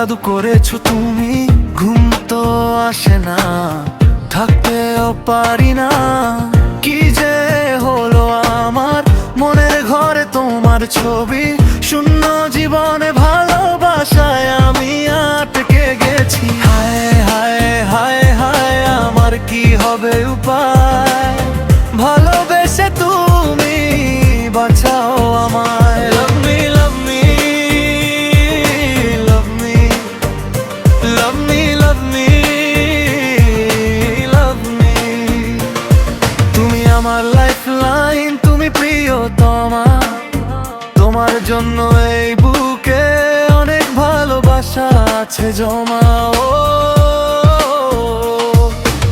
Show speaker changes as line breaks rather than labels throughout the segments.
জাদু করেছো তুমি, ঘুম তো আসে না, থাকতেও পারি না। কি যে হলো আমার, মনের ঘরে তোমার ছবি, শূন্য জীবনে ভালোবাসায় আমি আটকে গেছি। হায় হায় হায় হায়, আমার কি হবে উপায়, ভালোবেসে তুমি বাঁচাও আমায়। Love me, love me, love me, love me, love me, love me। তুমি আমার লাইফলাইন, তুমি প্রিয়তমা, তোমার জন্য এই বুকে অনেক ভালোবাসা আছে জমা। ও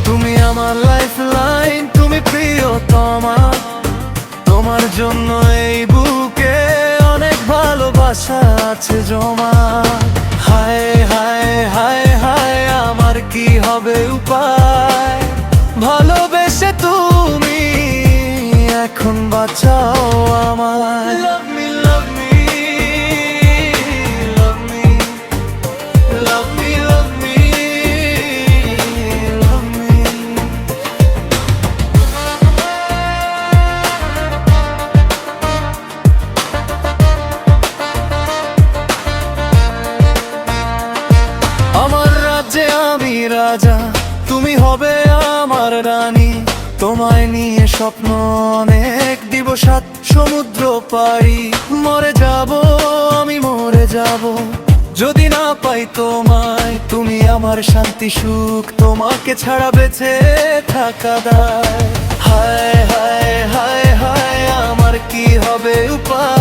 তুমি আমার লাইফলাইন, তুমি প্রিয়তমা, তোমার জন্য এই বুকে অনেক ভালোবাসা আছে জমা। হায় হায় হায় হায়, আমার কি হবে উপায়, ভালোবেসে তুমি এখন বাঁচাও আমায়। Love me, love me, love me, love me, love me, love me। আমার রাজ্যে আমি রাজা, তুমি হবে আমার রানী, তোমায় নিয়ে স্বপ্ন অনেক, দিব সাত সমুদ্র পাড়ি। মরে যাব আমি, মরে যাব যদি না পাই তোমায়, তুমি আমার শান্তি সুখ, তোমাকে ছাড়া বেঁচে থাকা দায়। হায় হায় হায় হায়, আমার কি হবে উপায়,